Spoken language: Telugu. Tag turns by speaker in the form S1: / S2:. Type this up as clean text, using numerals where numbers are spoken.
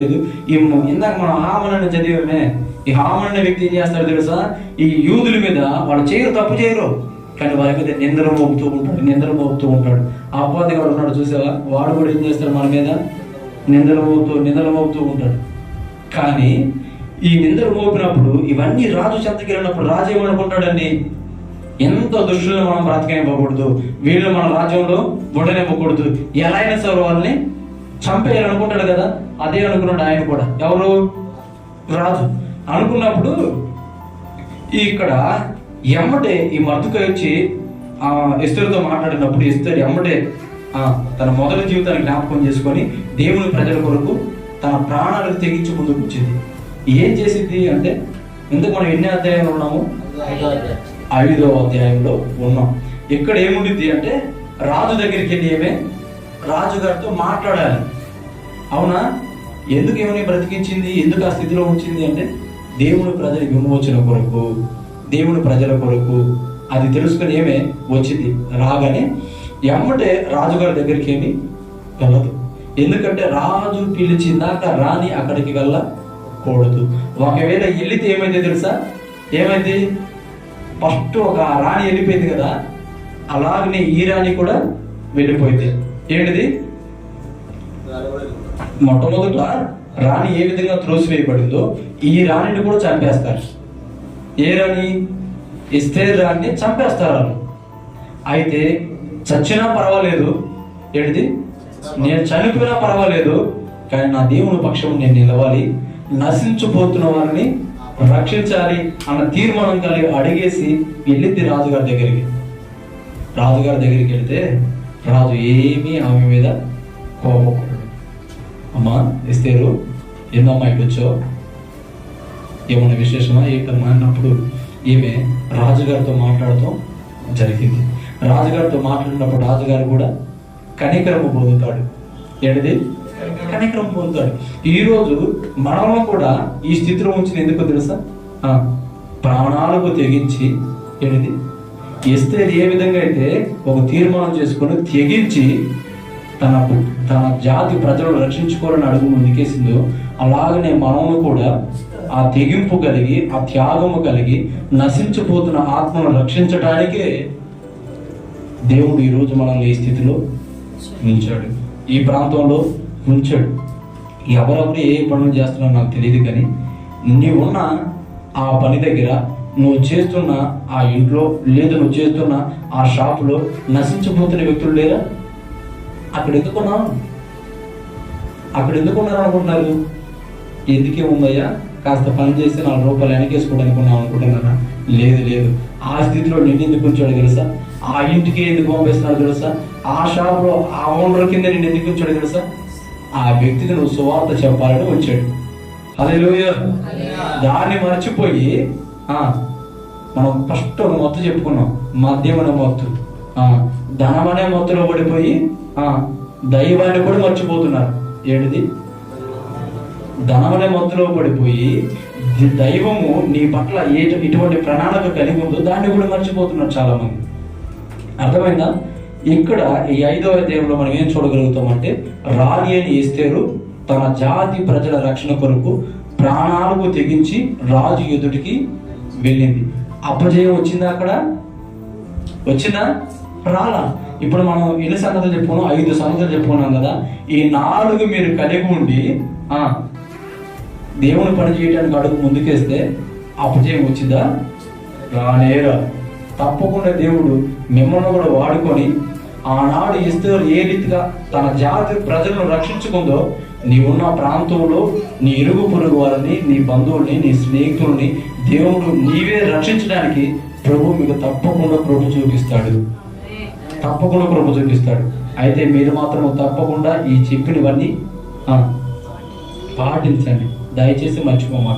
S1: ఇందాక మనం హామన్ చదివామే. ఈ హామన్ అనే వ్యక్తి ఏం చేస్తాడు తెలుసా? ఈ యూదుల మీద వాళ్ళు తప్పు చేయరు, కానీ వారి మీద నిందలు మోపుతూ ఉంటాడు. ఆ అపవాది వాడు ఉన్నాడు చూసావా, వాడు కూడా ఏం చేస్తాడు? మన మీద నిందలు మోపుతూ ఉంటాడు. కానీ ఈ నిందలు మోపినప్పుడు ఇవన్నీ రాజు చెంతకి వెళ్ళినప్పుడు రాజు ఏమనుకుంటాడండి? ఎంతో దుష్టులను మనం బ్రతకనివ్వకూడదు, వీళ్ళు మన రాజ్యంలో ఉండనివ్వకూడదు, ఎలా అయినా సరే వాళ్ళని చంపేయాలనుకుంటాడు కదా. అదే అనుకున్నాడు ఆయన కూడా. ఎవరు? రాజు. అనుకున్నప్పుడు ఇక్కడ ఎమ్మటే ఈ మర్దుకై వచ్చి ఎస్తేరుతో మాట్లాడినప్పుడు ఎస్తేరు ఎమ్మటే తన మొదటి జీవితాన్ని జ్ఞాపకం చేసుకొని దేవుని ప్రజల కొరకు తన ప్రాణాలకు తెగించి ముందుకు వచ్చింది. ఏం చేసింది అంటే, ఇందుకు మనం ఎన్ని అధ్యాయంలో ఉన్నాము? 5వ అధ్యాయంలో ఉన్నాం. ఇక్కడ ఏముండిద్ది అంటే, రాజు దగ్గరికి వెళ్ళి ఏమే రాజుగారితో మాట్లాడాలి. అవునా? ఎందుకు ఏమని బ్రతికించింది, ఎందుకు ఆ స్థితిలో ఉంచింది అంటే, దేవుని ప్రజల విమోచన కొరకు, దేవుని ప్రజల కొరకు అది తెలుసుకుని ఏమే వచ్చింది. రాగానే ఎమ్మటే రాజుగారి దగ్గరికి ఏమి వెళ్ళదు. ఎందుకంటే రాజు పిలిచిందాక రాణి అక్కడికి వెళ్ళకూడదు. ఒకవేళ వెళితే ఏమైంది తెలుసా? ఏమైంది? ఫస్ట్ ఒక రాణి వెళ్ళిపోయింది కదా, అలాగనే ఈ రాణి కూడా వెళ్ళిపోయింది. ఏంటిది? మొట్టమొదట రాణి ఏ విధంగా త్రోసివేయబడిందో ఈ రాణిని కూడా చంపేస్తారు. ఏ రాణి? ఎస్తేరు రాణిని చంపేస్తారు. అయితే చచ్చినా పర్వాలేదు, ఏంటిది? నేను చనిపోయినా పర్వాలేదు, కానీ నా దేవుని పక్షం నేను నిలవాలి, నశించిపోతున్న వారిని రక్షించాలి అన్న తీర్మానం కలిగి అడిగేసి వెళ్ళింది రాజుగారి దగ్గరికి. రాజుగారి దగ్గరికి వెళితే రాజు ఏమీ ఆమె మీద కోపపడ్డాడు. అమ్మా ఎస్తేరు, ఏందమ్మా ఇటు వచ్చావు, ఏమన్నా విశేషమా ఏంటమ్మా అన్నప్పుడు ఈమె రాజుగారితో మాట్లాడుతూ జరిగింది. రాజుగారితో మాట్లాడినప్పుడు రాజుగారు కూడా కనికరము పొందుతాడు. ఏంటిది? కనికరం పొందుతాడు. ఈరోజు మనము కూడా ఈ స్థితిలో ఉంచిన ఎందుకో తెలుసా? ప్రాణాలకు తెగించి, ఏంటిది? ఎస్తేరు ఏ విధంగా అయితే ఒక తీర్మానం చేసుకొని తెగించి తన జాతి ప్రజలను రక్షించుకోవాలని అడుగు ముందుకేసిందో, అలాగనే మనము కూడా ఆ తెగింపు కలిగి, ఆ త్యాగము కలిగి నశించిపోతున్న ఆత్మను రక్షించడానికే దేవుడు ఈరోజు మనల్ని ఈ స్థితిలో ఉంచాడు, ఈ ప్రాంతంలో ఉంచాడు. ఎవరెవరు ఏ పనులు చేస్తున్నారో నాకు తెలియదు, కానీ నీవున్న ఆ పని దగ్గర, నువ్వు చేస్తున్న ఆ ఇంట్లో, లేదు నువ్వు చేస్తున్న ఆ షాపులో నశించిపోతున్న వ్యక్తులు లేరా? అక్కడ ఎందుకున్నావు? అక్కడ ఎందుకున్నారు అనుకుంటున్నారు? ఎందుకే ఉందయ్యా, కాస్త పని చేసి 4 రూపాయలు వెనకేసుకోవడానికి ఉన్నావు అనుకుంటున్నారా? లేదు. ఆ స్థితిలో నిన్ను ఎందుకు ఉంచాడు తెలుసా? ఆ ఇంటికి ఎందుకు పంపిస్తున్నాడు తెలుసా? ఆ షాపులో ఆ ఓనర్ కింద నిన్ను ఎందుకు ఉంచాడు తెలుసా? ఆ వ్యక్తికి నువ్వు సువార్త చెప్పాలని వచ్చాడు. హల్లెలూయా. దాన్ని మర్చిపోయి మనం ఫస్ట్ మొత్తు చెప్పుకున్నాం, మద్యం అనే మొత్తు, ధనం అనే మొత్తులో పడిపోయి దైవాన్ని కూడా మర్చిపోతున్నారు. ఏంటిది? ధనం అనే మొత్తులో పడిపోయి దైవము నీ పట్ల ఇటువంటి ప్రణాళిక కలిగి ఉందో దాన్ని కూడా మర్చిపోతున్నారు చాలా మంది. అర్థమైందా? ఇక్కడ ఈ 5వ అధ్యాయంలో మనం ఏం చూడగలుగుతామంటే, రాణి అని ఎస్తేరు తన జాతి ప్రజల రక్షణ కొరకు ప్రాణాలకు తెగించి రాజు ఎదుటికి వెళ్ళింది. అపజయం వచ్చిందా? అక్కడ వచ్చిందా? రాలా. ఇప్పుడు మనం ఎన్ని సంగతులు చెప్పుకున్నాం? 5 సంగతులు చెప్పుకున్నాం కదా. ఈ 4 మీరు కలిగి ఉండి దేవుని పని చేయడానికి అడుగు ముందుకేస్తే అపజయం వచ్చిందా? రానేరా. తప్పకుండా దేవుడు మిమ్మల్ని కూడా వాడుకొని ఆనాడు ఎస్తేరు ఏ రీతిగా తన జాతి ప్రజలను రక్షించుకుందో, నీవున్న ప్రాంతంలో నీ ఇరుగు పొరుగు వారిని, నీ బంధువుల్ని, నీ స్నేహితుల్ని దేవుడు నీవే రక్షించడానికి మీకు తప్పకుండా కృప చూపిస్తాడు. అయితే మీరు మాత్రం తప్పకుండా ఈ చెప్పినవన్నీ పాటించండి. దయచేసి మర్చిపోమాట.